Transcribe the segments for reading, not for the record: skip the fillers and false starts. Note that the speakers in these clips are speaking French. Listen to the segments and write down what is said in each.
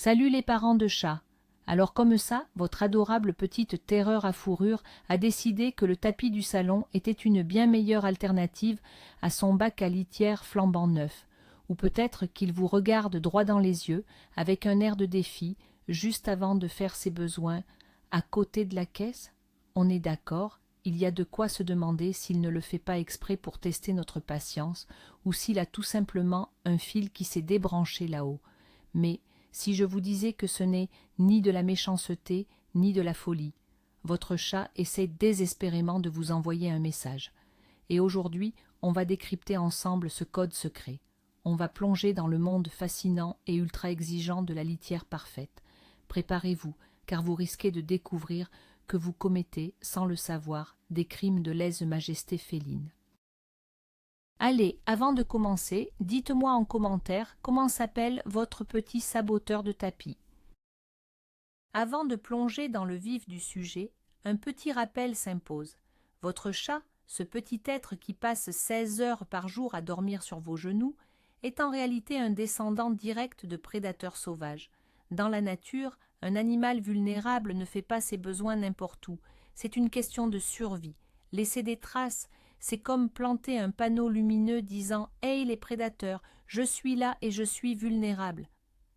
Salut les parents de chat. Alors comme ça, votre adorable petite terreur à fourrure a décidé que le tapis du salon était une bien meilleure alternative à son bac à litière flambant neuf. Ou peut-être qu'il vous regarde droit dans les yeux, avec un air de défi, juste avant de faire ses besoins, à côté de la caisse. On est d'accord, il y a de quoi se demander s'il ne le fait pas exprès pour tester notre patience, ou s'il a tout simplement un fil qui s'est débranché là-haut. Mais si je vous disais que ce n'est ni de la méchanceté, ni de la folie, votre chat essaie désespérément de vous envoyer un message. Et aujourd'hui, on va décrypter ensemble ce code secret. On va plonger dans le monde fascinant et ultra exigeant de la litière parfaite. Préparez-vous, car vous risquez de découvrir que vous commettez, sans le savoir, des crimes de lèse-majesté féline. Allez, avant de commencer, dites-moi en commentaire comment s'appelle votre petit saboteur de tapis. Avant de plonger dans le vif du sujet, un petit rappel s'impose. Votre chat, ce petit être qui passe 16 heures par jour à dormir sur vos genoux, est en réalité un descendant direct de prédateurs sauvages. Dans la nature, un animal vulnérable ne fait pas ses besoins n'importe où. C'est une question de survie. Laisser des traces, c'est comme planter un panneau lumineux disant « Hey les prédateurs, je suis là et je suis vulnérable ».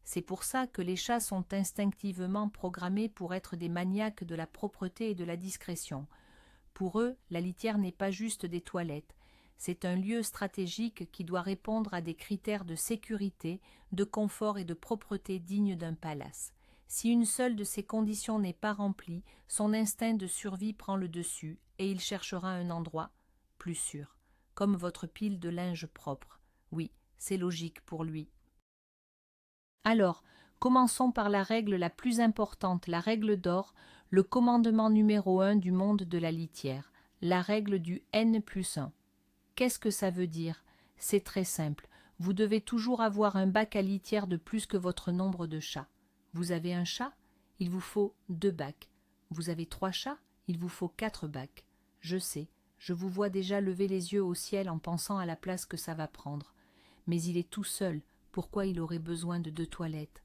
C'est pour ça que les chats sont instinctivement programmés pour être des maniaques de la propreté et de la discrétion. Pour eux, la litière n'est pas juste des toilettes, c'est un lieu stratégique qui doit répondre à des critères de sécurité, de confort et de propreté dignes d'un palace. Si une seule de ces conditions n'est pas remplie, son instinct de survie prend le dessus et il cherchera un endroit plus sûr, comme votre pile de linge propre. Oui, c'est logique pour lui. Alors, commençons par la règle la plus importante, la règle d'or, le commandement numéro 1 du monde de la litière, la règle du N+1. Qu'est-ce que ça veut dire? C'est très simple. Vous devez toujours avoir un bac à litière de plus que votre nombre de chats. Vous avez un chat? Il vous faut 2 bacs. Vous avez 3 chats? Il vous faut 4 bacs. Je sais, je vous vois déjà lever les yeux au ciel en pensant à la place que ça va prendre. Mais il est tout seul. Pourquoi il aurait besoin de 2 toilettes?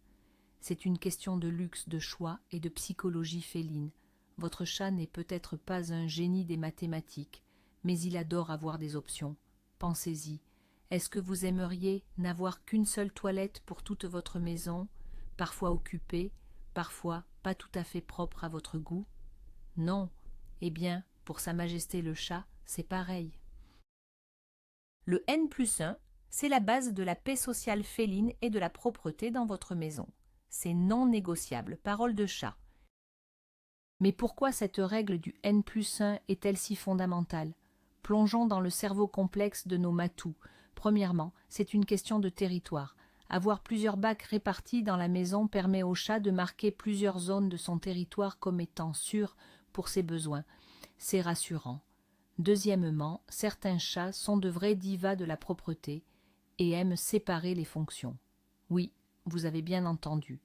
C'est une question de luxe, de choix et de psychologie féline. Votre chat n'est peut-être pas un génie des mathématiques, mais il adore avoir des options. Pensez-y. Est-ce que vous aimeriez n'avoir qu'une seule toilette pour toute votre maison, parfois occupée, parfois pas tout à fait propre à votre goût? Non. Eh bien, pour Sa Majesté le chat, c'est pareil. Le N+1, c'est la base de la paix sociale féline et de la propreté dans votre maison. C'est non négociable, parole de chat. Mais pourquoi cette règle du N+1 est-elle si fondamentale? Plongeons dans le cerveau complexe de nos matous. Premièrement, c'est une question de territoire. Avoir plusieurs bacs répartis dans la maison permet au chat de marquer plusieurs zones de son territoire comme étant sûres pour ses besoins. C'est rassurant. Deuxièmement, certains chats sont de vrais divas de la propreté et aiment séparer les fonctions. Oui, vous avez bien entendu.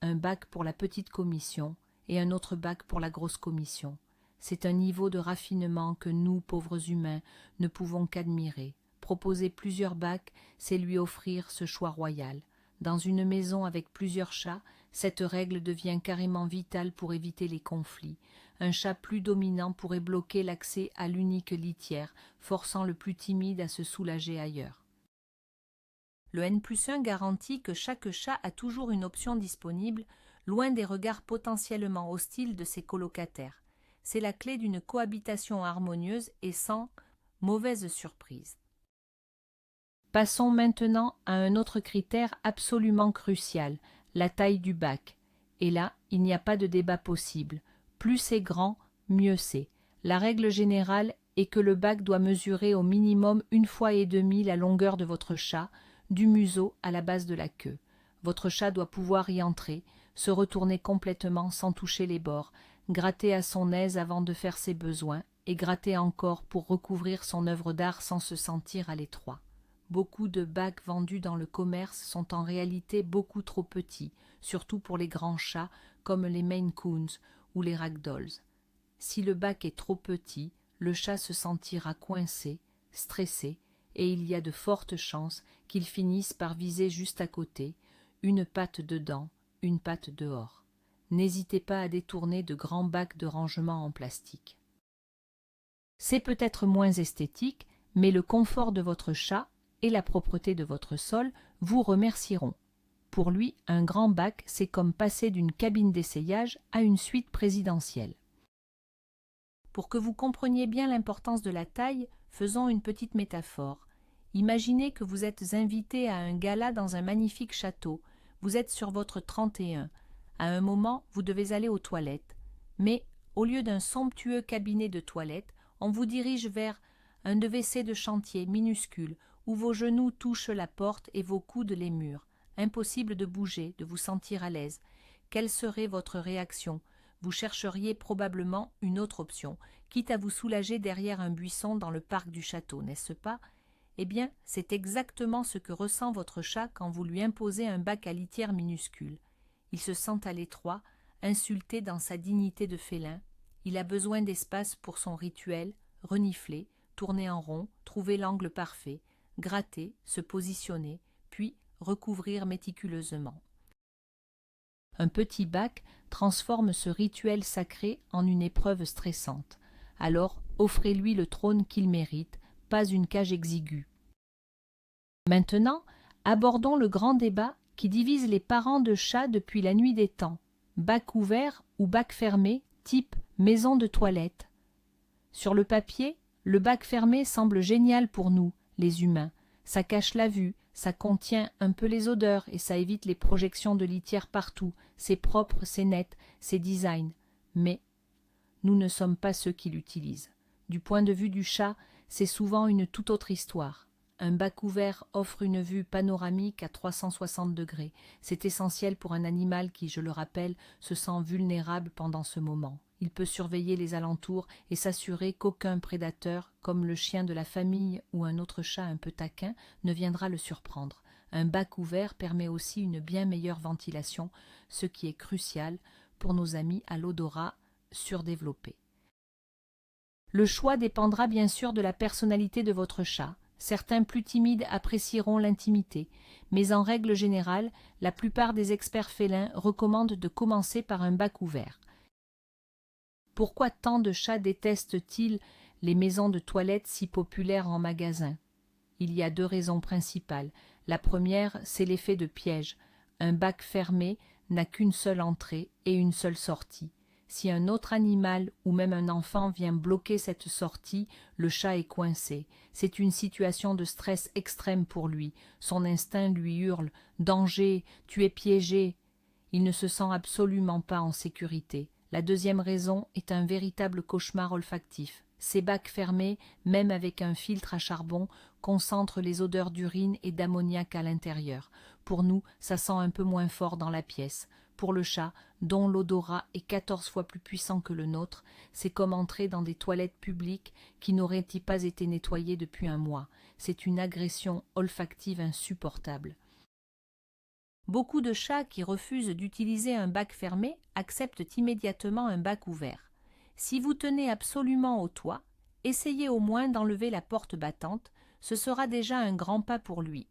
Un bac pour la petite commission et un autre bac pour la grosse commission. C'est un niveau de raffinement que nous, pauvres humains, ne pouvons qu'admirer. Proposer plusieurs bacs, c'est lui offrir ce choix royal. Dans une maison avec plusieurs chats, cette règle devient carrément vitale pour éviter les conflits. Un chat plus dominant pourrait bloquer l'accès à l'unique litière, forçant le plus timide à se soulager ailleurs. Le N+1 garantit que chaque chat a toujours une option disponible, loin des regards potentiellement hostiles de ses colocataires. C'est la clé d'une cohabitation harmonieuse et sans mauvaise surprise. Passons maintenant à un autre critère absolument crucial, la taille du bac. Et là, il n'y a pas de débat possible. Plus c'est grand, mieux c'est. La règle générale est que le bac doit mesurer au minimum 1,5 fois la longueur de votre chat, du museau à la base de la queue. Votre chat doit pouvoir y entrer, se retourner complètement sans toucher les bords, gratter à son aise avant de faire ses besoins, et gratter encore pour recouvrir son œuvre d'art sans se sentir à l'étroit. Beaucoup de bacs vendus dans le commerce sont en réalité beaucoup trop petits, surtout pour les grands chats comme les Maine Coons ou les Ragdolls. Si le bac est trop petit, le chat se sentira coincé, stressé, et il y a de fortes chances qu'il finisse par viser juste à côté, une patte dedans, une patte dehors. N'hésitez pas à détourner de grands bacs de rangement en plastique. C'est peut-être moins esthétique, mais le confort de votre chat et la propreté de votre sol vous remercieront. Pour lui, un grand bac, c'est comme passer d'une cabine d'essayage à une suite présidentielle. Pour que vous compreniez bien l'importance de la taille, faisons une petite métaphore. Imaginez que vous êtes invité à un gala dans un magnifique château. Vous êtes sur votre 31. À un moment, vous devez aller aux toilettes. Mais, au lieu d'un somptueux cabinet de toilettes, on vous dirige vers un WC de chantier minuscule où vos genoux touchent la porte et vos coudes les murs. Impossible de bouger, de vous sentir à l'aise. Quelle serait votre réaction? Vous chercheriez probablement une autre option, quitte à vous soulager derrière un buisson dans le parc du château, n'est-ce pas? Eh bien, c'est exactement ce que ressent votre chat quand vous lui imposez un bac à litière minuscule. Il se sent à l'étroit, insulté dans sa dignité de félin. Il a besoin d'espace pour son rituel, renifler, tourner en rond, trouver l'angle parfait, gratter, se positionner, puis recouvrir méticuleusement. Un petit bac transforme ce rituel sacré en une épreuve stressante. Alors, offrez-lui le trône qu'il mérite, pas une cage exiguë. Maintenant, abordons le grand débat qui divise les parents de chats depuis la nuit des temps. Bac ouvert ou bac fermé, type maison de toilette. Sur le papier, le bac fermé semble génial pour nous, les humains. Ça cache la vue, ça contient un peu les odeurs et ça évite les projections de litière partout. C'est propre, c'est net, c'est design. Mais nous ne sommes pas ceux qui l'utilisent. Du point de vue du chat, c'est souvent une toute autre histoire. Un bac ouvert offre une vue panoramique à 360 degrés. C'est essentiel pour un animal qui, je le rappelle, se sent vulnérable pendant ce moment. Il peut surveiller les alentours et s'assurer qu'aucun prédateur, comme le chien de la famille ou un autre chat un peu taquin, ne viendra le surprendre. Un bac ouvert permet aussi une bien meilleure ventilation, ce qui est crucial pour nos amis à l'odorat surdéveloppé. Le choix dépendra bien sûr de la personnalité de votre chat. Certains plus timides apprécieront l'intimité, mais en règle générale, la plupart des experts félins recommandent de commencer par un bac ouvert. Pourquoi tant de chats détestent-ils les maisons de toilette si populaires en magasin? Il y a deux raisons principales. La première, c'est l'effet de piège. Un bac fermé n'a qu'une seule entrée et une seule sortie. Si un autre animal ou même un enfant vient bloquer cette sortie, le chat est coincé. C'est une situation de stress extrême pour lui. Son instinct lui hurle « Danger, tu es piégé !» Il ne se sent absolument pas en sécurité. La deuxième raison est un véritable cauchemar olfactif. Ces bacs fermés, même avec un filtre à charbon, concentrent les odeurs d'urine et d'ammoniac à l'intérieur. Pour nous, ça sent un peu moins fort dans la pièce. Pour le chat, dont l'odorat est 14 fois plus puissant que le nôtre, c'est comme entrer dans des toilettes publiques qui n'auraient pas été nettoyées depuis un mois. C'est une agression olfactive insupportable. Beaucoup de chats qui refusent d'utiliser un bac fermé acceptent immédiatement un bac ouvert. Si vous tenez absolument au toit, essayez au moins d'enlever la porte battante, ce sera déjà un grand pas pour lui.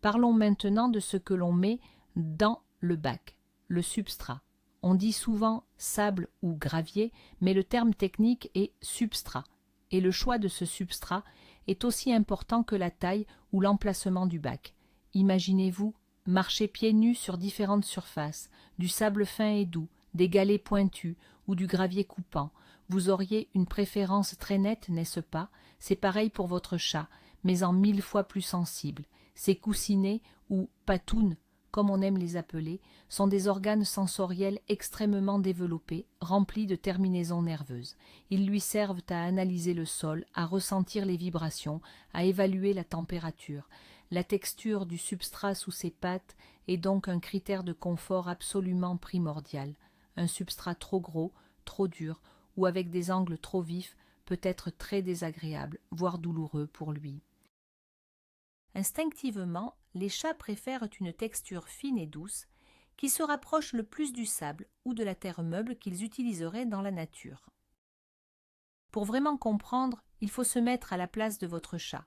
Parlons maintenant de ce que l'on met dans le bac, le substrat. On dit souvent sable ou gravier, mais le terme technique est substrat. Et le choix de ce substrat est aussi important que la taille ou l'emplacement du bac. Imaginez-vous marcher pieds nus sur différentes surfaces, du sable fin et doux, des galets pointus ou du gravier coupant. Vous auriez une préférence très nette, n'est-ce pas? C'est pareil pour votre chat, mais en 1000 fois plus sensible. Ces coussinets ou patounes, comme on aime les appeler, sont des organes sensoriels extrêmement développés, remplis de terminaisons nerveuses. Ils lui servent à analyser le sol, à ressentir les vibrations, à évaluer la température. La texture du substrat sous ses pattes est donc un critère de confort absolument primordial. Un substrat trop gros, trop dur ou avec des angles trop vifs peut être très désagréable, voire douloureux pour lui. Instinctivement, les chats préfèrent une texture fine et douce qui se rapproche le plus du sable ou de la terre meuble qu'ils utiliseraient dans la nature. Pour vraiment comprendre, il faut se mettre à la place de votre chat.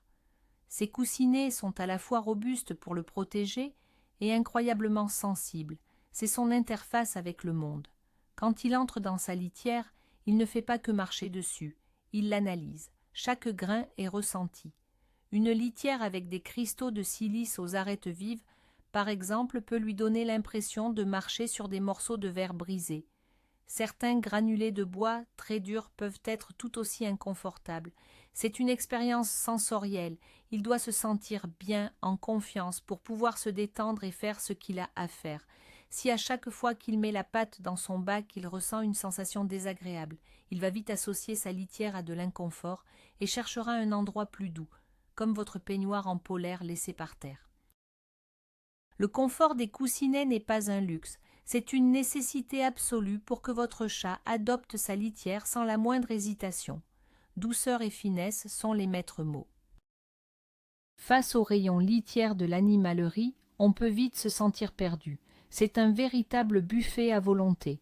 Ces coussinets sont à la fois robustes pour le protéger, et incroyablement sensible. C'est son interface avec le monde. Quand il entre dans sa litière, il ne fait pas que marcher dessus, il l'analyse. Chaque grain est ressenti. Une litière avec des cristaux de silice aux arêtes vives, par exemple, peut lui donner l'impression de marcher sur des morceaux de verre brisés. Certains granulés de bois très durs peuvent être tout aussi inconfortables. C'est une expérience sensorielle. Il doit se sentir bien, en confiance, pour pouvoir se détendre et faire ce qu'il a à faire. Si à chaque fois qu'il met la patte dans son bac, il ressent une sensation désagréable, il va vite associer sa litière à de l'inconfort et cherchera un endroit plus doux, comme votre peignoir en polaire laissé par terre. Le confort des coussinets n'est pas un luxe. C'est une nécessité absolue pour que votre chat adopte sa litière sans la moindre hésitation. Douceur et finesse sont les maîtres mots. Face au rayon litière de l'animalerie, on peut vite se sentir perdu. C'est un véritable buffet à volonté.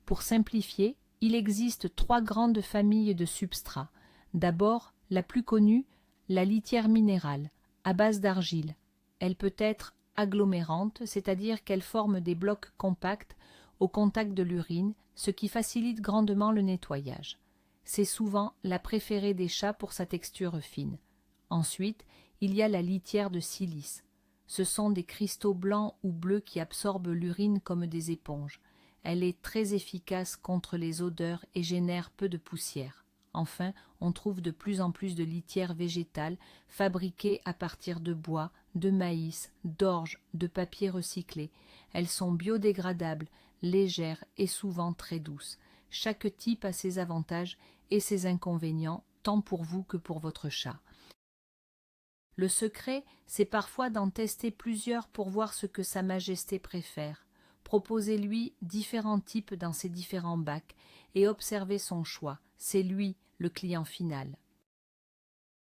Pour simplifier, il existe 3 grandes familles de substrats. D'abord, la plus connue, la litière minérale, à base d'argile. Elle peut être agglomérante, c'est-à-dire qu'elle forme des blocs compacts au contact de l'urine, ce qui facilite grandement le nettoyage. C'est souvent la préférée des chats pour sa texture fine. Ensuite, il y a la litière de silice. Ce sont des cristaux blancs ou bleus qui absorbent l'urine comme des éponges. Elle est très efficace contre les odeurs et génère peu de poussière. Enfin, on trouve de plus en plus de litières végétales fabriquées à partir de bois, de maïs, d'orge, de papier recyclé. Elles sont biodégradables, légères et souvent très douces. Chaque type a ses avantages et ses inconvénients, tant pour vous que pour votre chat. Le secret, c'est parfois d'en tester plusieurs pour voir ce que Sa Majesté préfère. Proposez-lui différents types dans ses différents bacs et observez son choix. C'est lui le client final.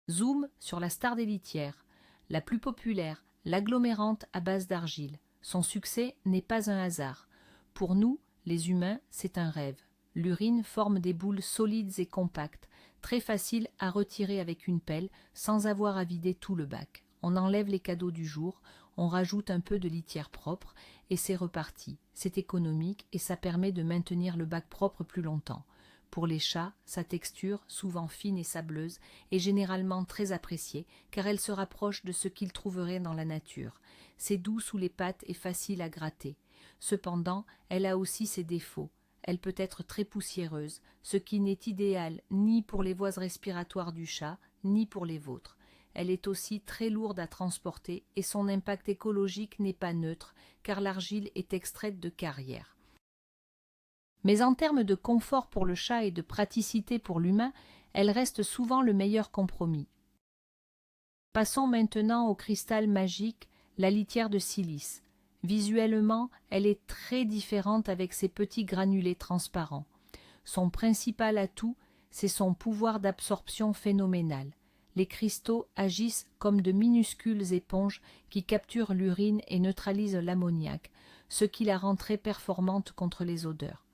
Zoom sur la star des litières. La plus populaire, l'agglomérante à base d'argile. Son succès n'est pas un hasard. Pour nous, les humains, c'est un rêve. L'urine forme des boules solides et compactes, très faciles à retirer avec une pelle sans avoir à vider tout le bac. On enlève les cadeaux du jour, on rajoute un peu de litière propre et c'est reparti. C'est économique et ça permet de maintenir le bac propre plus longtemps. Pour les chats, sa texture, souvent fine et sableuse, est généralement très appréciée car elle se rapproche de ce qu'ils trouveraient dans la nature. C'est doux sous les pattes et facile à gratter. Cependant, elle a aussi ses défauts. Elle peut être très poussiéreuse, ce qui n'est idéal ni pour les voies respiratoires du chat, ni pour les vôtres. Elle est aussi très lourde à transporter et son impact écologique n'est pas neutre, car l'argile est extraite de carrières. Mais en termes de confort pour le chat et de praticité pour l'humain, elle reste souvent le meilleur compromis. Passons maintenant au cristal magique, la litière de silice. Visuellement, elle est très différente avec ses petits granulés transparents. Son principal atout, c'est son pouvoir d'absorption phénoménal. Les cristaux agissent comme de minuscules éponges qui capturent l'urine et neutralisent l'ammoniac, ce qui la rend très performante contre les odeurs.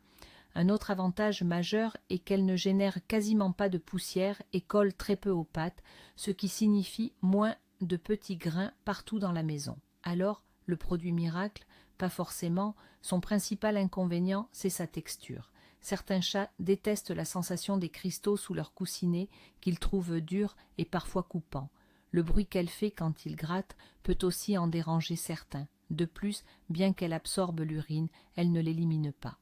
Un autre avantage majeur est qu'elle ne génère quasiment pas de poussière et colle très peu aux pattes, ce qui signifie moins de petits grains partout dans la maison. Alors, le produit miracle, pas forcément, son principal inconvénient, c'est sa texture. Certains chats détestent la sensation des cristaux sous leur coussinet qu'ils trouvent durs et parfois coupants. Le bruit qu'elle fait quand ils grattent peut aussi en déranger certains. De plus, bien qu'elle absorbe l'urine, elle ne l'élimine pas.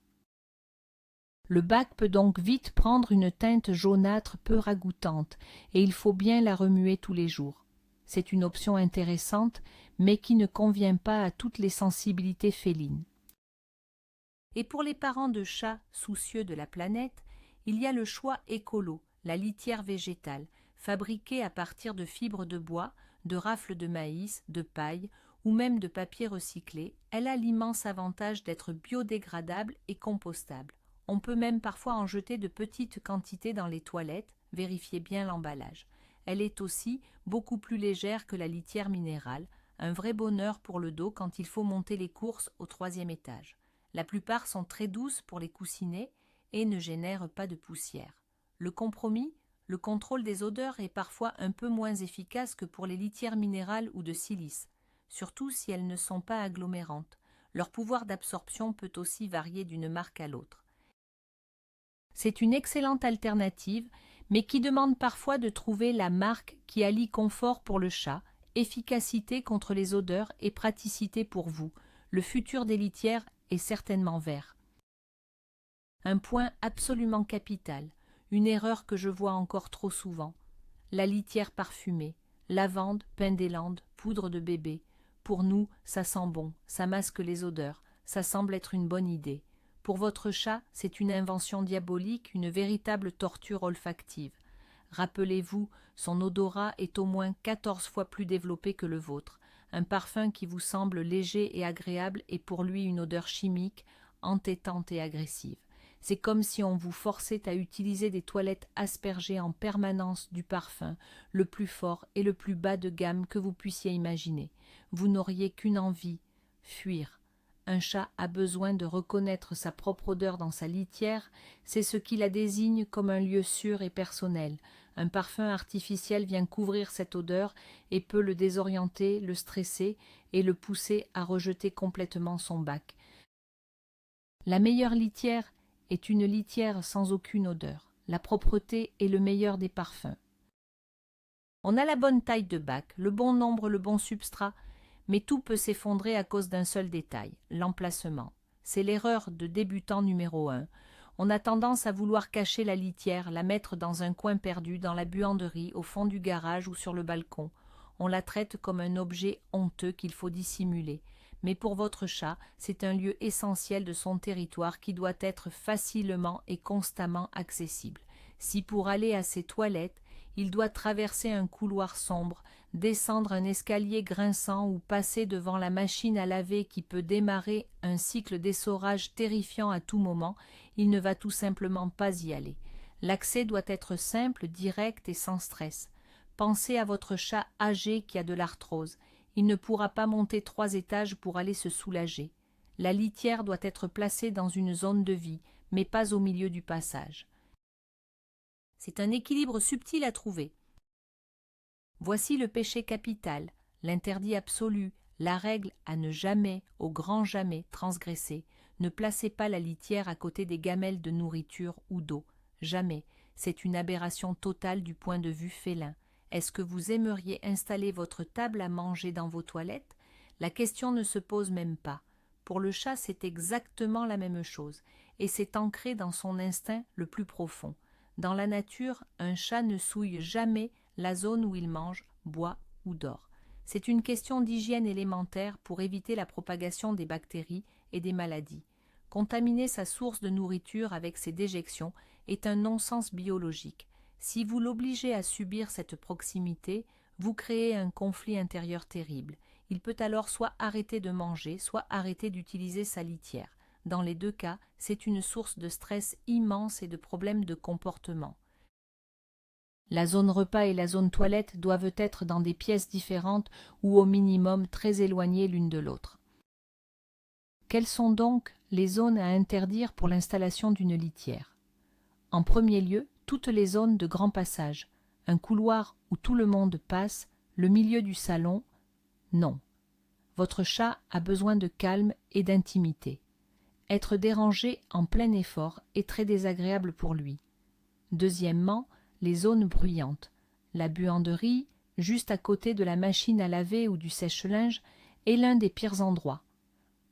Le bac peut donc vite prendre une teinte jaunâtre peu ragoûtante et il faut bien la remuer tous les jours. C'est une option intéressante, mais qui ne convient pas à toutes les sensibilités félines. Et pour les parents de chats soucieux de la planète, il y a le choix écolo, la litière végétale, fabriquée à partir de fibres de bois, de rafles de maïs, de paille ou même de papier recyclé. Elle a l'immense avantage d'être biodégradable et compostable. On peut même parfois en jeter de petites quantités dans les toilettes, vérifiez bien l'emballage. Elle est aussi beaucoup plus légère que la litière minérale, un vrai bonheur pour le dos quand il faut monter les courses au 3e étage. La plupart sont très douces pour les coussinets et ne génèrent pas de poussière. Le compromis, le contrôle des odeurs est parfois un peu moins efficace que pour les litières minérales ou de silice. surtout si elles ne sont pas agglomérantes. Leur pouvoir d'absorption peut aussi varier d'une marque à l'autre. C'est une excellente alternative, mais qui demande parfois de trouver la marque qui allie confort pour le chat, efficacité contre les odeurs et praticité pour vous. Le futur des litières est certainement vert. Un point absolument capital, une erreur que je vois encore trop souvent. La litière parfumée, lavande, pin des Landes, poudre de bébé. Pour nous, ça sent bon, ça masque les odeurs, ça semble être une bonne idée. Pour votre chat, c'est une invention diabolique, une véritable torture olfactive. Rappelez-vous, son odorat est au moins 14 fois plus développé que le vôtre. Un parfum qui vous semble léger et agréable est pour lui une odeur chimique, entêtante et agressive. C'est comme si on vous forçait à utiliser des toilettes aspergées en permanence du parfum, le plus fort et le plus bas de gamme que vous puissiez imaginer. Vous n'auriez qu'une envie, fuir. Un chat a besoin de reconnaître sa propre odeur dans sa litière, c'est ce qui la désigne comme un lieu sûr et personnel. Un parfum artificiel vient couvrir cette odeur et peut le désorienter, le stresser et le pousser à rejeter complètement son bac. La meilleure litière est une litière sans aucune odeur. La propreté est le meilleur des parfums. On a la bonne taille de bac, le bon nombre, le bon substrat, mais tout peut s'effondrer à cause d'un seul détail, l'emplacement. C'est l'erreur de débutant numéro 1. On a tendance à vouloir cacher la litière, la mettre dans un coin perdu, dans la buanderie, au fond du garage ou sur le balcon. On la traite comme un objet honteux qu'il faut dissimuler. Mais pour votre chat, c'est un lieu essentiel de son territoire qui doit être facilement et constamment accessible. Si pour aller à ses toilettes, il doit traverser un couloir sombre, descendre un escalier grinçant ou passer devant la machine à laver qui peut démarrer un cycle d'essorage terrifiant à tout moment, il ne va tout simplement pas y aller. L'accès doit être simple, direct et sans stress. Pensez à votre chat âgé qui a de l'arthrose. Il ne pourra pas monter 3 étages pour aller se soulager. La litière doit être placée dans une zone de vie, mais pas au milieu du passage. C'est un équilibre subtil à trouver. Voici le péché capital, l'interdit absolu, la règle à ne jamais, au grand jamais, transgresser. Ne placez pas la litière à côté des gamelles de nourriture ou d'eau. Jamais. C'est une aberration totale du point de vue félin. Est-ce que vous aimeriez installer votre table à manger dans vos toilettes? La question ne se pose même pas. Pour le chat, c'est exactement la même chose, et c'est ancré dans son instinct le plus profond. Dans la nature, un chat ne souille jamais la zone où il mange, boit ou dort. C'est une question d'hygiène élémentaire pour éviter la propagation des bactéries et des maladies. Contaminer sa source de nourriture avec ses déjections est un non-sens biologique. Si vous l'obligez à subir cette proximité, vous créez un conflit intérieur terrible. Il peut alors soit arrêter de manger, soit arrêter d'utiliser sa litière. Dans les deux cas, c'est une source de stress immense et de problèmes de comportement. La zone repas et la zone toilette doivent être dans des pièces différentes ou au minimum très éloignées l'une de l'autre. Quelles sont donc les zones à interdire pour l'installation d'une litière? En premier lieu, toutes les zones de grand passage, un couloir où tout le monde passe, le milieu du salon, non. Votre chat a besoin de calme et d'intimité. Être dérangé en plein effort est très désagréable pour lui. Deuxièmement, les zones bruyantes. La buanderie, juste à côté de la machine à laver ou du sèche-linge, est l'un des pires endroits.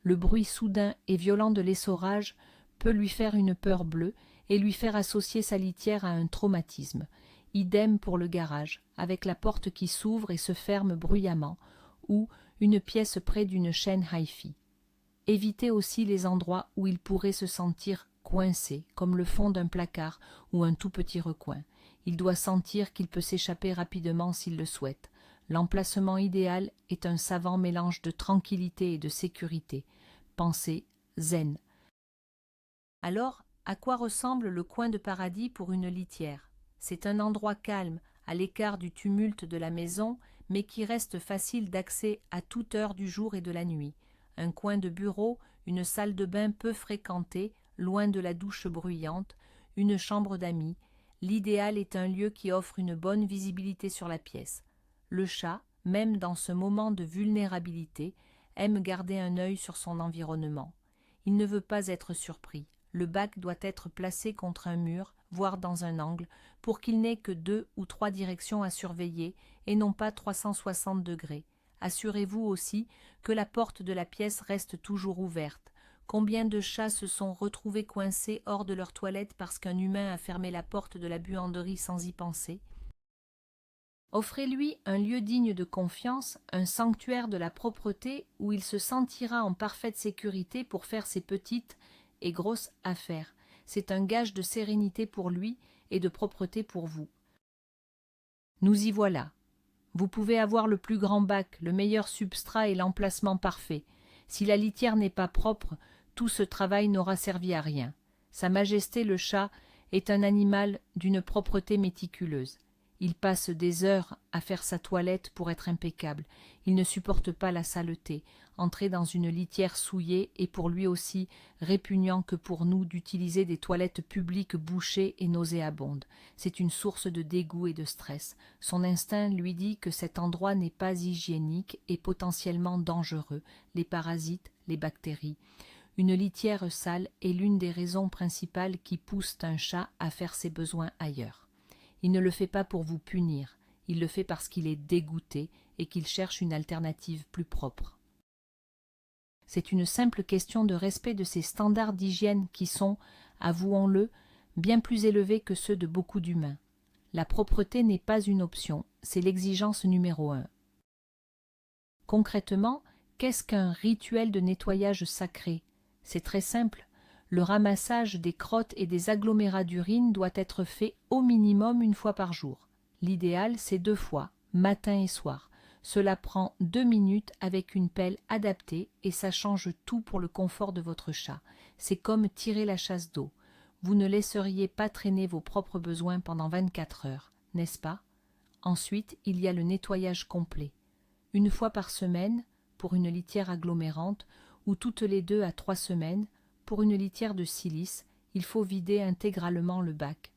Le bruit soudain et violent de l'essorage peut lui faire une peur bleue et lui faire associer sa litière à un traumatisme. Idem pour le garage, avec la porte qui s'ouvre et se ferme bruyamment, ou une pièce près d'une chaîne hi-fi. Évitez aussi les endroits où il pourrait se sentir coincé, comme le fond d'un placard ou un tout petit recoin. Il doit sentir qu'il peut s'échapper rapidement s'il le souhaite. L'emplacement idéal est un savant mélange de tranquillité et de sécurité. Pensez zen. Alors, à quoi ressemble le coin de paradis pour une litière? C'est un endroit calme, à l'écart du tumulte de la maison, mais qui reste facile d'accès à toute heure du jour et de la nuit. Un coin de bureau, une salle de bain peu fréquentée, loin de la douche bruyante, une chambre d'amis. L'idéal est un lieu qui offre une bonne visibilité sur la pièce. Le chat, même dans ce moment de vulnérabilité, aime garder un œil sur son environnement. Il ne veut pas être surpris. Le bac doit être placé contre un mur, voire dans un angle, pour qu'il n'ait que 2 ou 3 directions à surveiller et non pas 360 degrés. Assurez-vous aussi que la porte de la pièce reste toujours ouverte. Combien de chats se sont retrouvés coincés hors de leur toilette parce qu'un humain a fermé la porte de la buanderie sans y penser? Offrez-lui un lieu digne de confiance, un sanctuaire de la propreté où il se sentira en parfaite sécurité pour faire ses petites et grosses affaires. C'est un gage de sérénité pour lui et de propreté pour vous. Nous y voilà. Vous pouvez avoir le plus grand bac, le meilleur substrat et l'emplacement parfait. Si la litière n'est pas propre, tout ce travail n'aura servi à rien. Sa Majesté le chat est un animal d'une propreté méticuleuse. Il passe des heures à faire sa toilette pour être impeccable. Il ne supporte pas la saleté. Entrer dans une litière souillée est pour lui aussi répugnant que pour nous d'utiliser des toilettes publiques bouchées et nauséabondes. C'est une source de dégoût et de stress. Son instinct lui dit que cet endroit n'est pas hygiénique et potentiellement dangereux, les parasites, les bactéries. Une litière sale est l'une des raisons principales qui poussent un chat à faire ses besoins ailleurs. Il ne le fait pas pour vous punir, il le fait parce qu'il est dégoûté et qu'il cherche une alternative plus propre. C'est une simple question de respect de ces standards d'hygiène qui sont, avouons-le, bien plus élevés que ceux de beaucoup d'humains. La propreté n'est pas une option, c'est l'exigence numéro 1. Concrètement, qu'est-ce qu'un rituel de nettoyage sacré? C'est très simple. Le ramassage des crottes et des agglomérats d'urine doit être fait au minimum 1 fois par jour. L'idéal, c'est 2 fois, matin et soir. Cela prend 2 minutes avec une pelle adaptée et ça change tout pour le confort de votre chat. C'est comme tirer la chasse d'eau. Vous ne laisseriez pas traîner vos propres besoins pendant 24 heures, n'est-ce pas? Ensuite, il y a le nettoyage complet. 1 fois par semaine, pour une litière agglomérante, ou toutes les 2 à 3 semaines, pour une litière de silice, il faut vider intégralement le bac.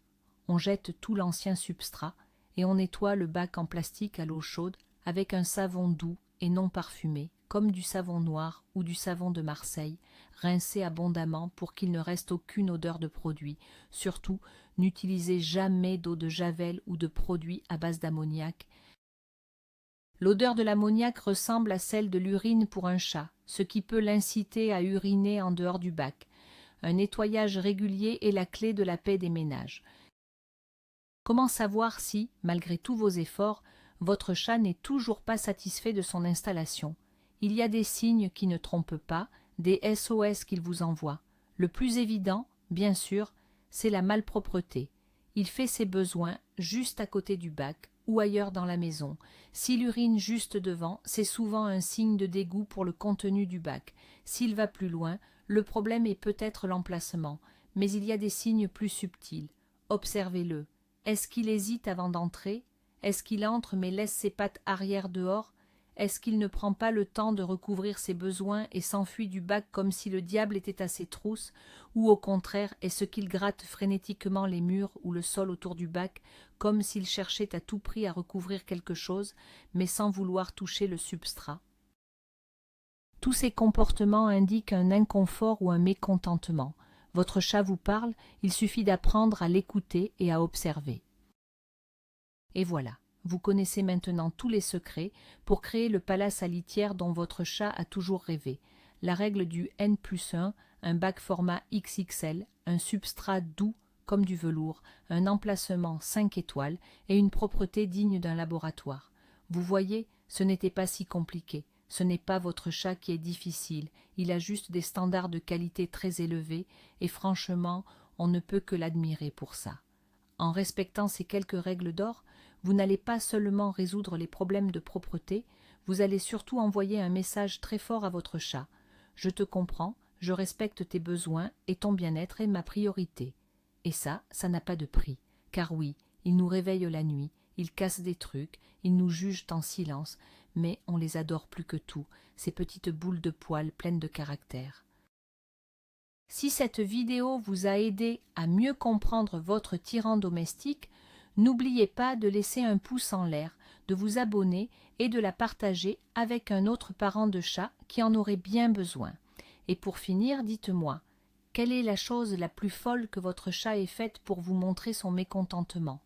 On jette tout l'ancien substrat et on nettoie le bac en plastique à l'eau chaude avec un savon doux et non parfumé, comme du savon noir ou du savon de Marseille, rincé abondamment pour qu'il ne reste aucune odeur de produit. Surtout, n'utilisez jamais d'eau de javel ou de produits à base d'ammoniac. L'odeur de l'ammoniac ressemble à celle de l'urine pour un chat, ce qui peut l'inciter à uriner en dehors du bac. Un nettoyage régulier est la clé de la paix des ménages. Comment savoir si, malgré tous vos efforts, votre chat n'est toujours pas satisfait de son installation? Il y a des signes qui ne trompent pas, des SOS qu'il vous envoie. Le plus évident, bien sûr, c'est la malpropreté. Il fait ses besoins juste à côté du bac ou ailleurs dans la maison. S'il urine juste devant, c'est souvent un signe de dégoût pour le contenu du bac. S'il va plus loin, le problème est peut-être l'emplacement, mais il y a des signes plus subtils. Observez-le. Est-ce qu'il hésite avant d'entrer? Est-ce qu'il entre mais laisse ses pattes arrière dehors? Est-ce qu'il ne prend pas le temps de recouvrir ses besoins et s'enfuit du bac comme si le diable était à ses trousses? Ou au contraire, est-ce qu'il gratte frénétiquement les murs ou le sol autour du bac, comme s'il cherchait à tout prix à recouvrir quelque chose, mais sans vouloir toucher le substrat? Tous ces comportements indiquent un inconfort ou un mécontentement. Votre chat vous parle, il suffit d'apprendre à l'écouter et à observer. Et voilà, vous connaissez maintenant tous les secrets pour créer le palace à litière dont votre chat a toujours rêvé. La règle du N+1, un bac format XXL, un substrat doux comme du velours, un emplacement 5 étoiles et une propreté digne d'un laboratoire. Vous voyez, ce n'était pas si compliqué. Ce n'est pas votre chat qui est difficile, il a juste des standards de qualité très élevés et franchement, on ne peut que l'admirer pour ça. En respectant ces quelques règles d'or, vous n'allez pas seulement résoudre les problèmes de propreté, vous allez surtout envoyer un message très fort à votre chat. Je te comprends, je respecte tes besoins et ton bien-être est ma priorité. Et ça n'a pas de prix, car oui, il nous réveille la nuit, il casse des trucs, il nous juge en silence, mais on les adore plus que tout, ces petites boules de poils pleines de caractère. Si cette vidéo vous a aidé à mieux comprendre votre tyran domestique, n'oubliez pas de laisser un pouce en l'air, de vous abonner et de la partager avec un autre parent de chat qui en aurait bien besoin. Et pour finir, dites-moi, quelle est la chose la plus folle que votre chat ait faite pour vous montrer son mécontentement ?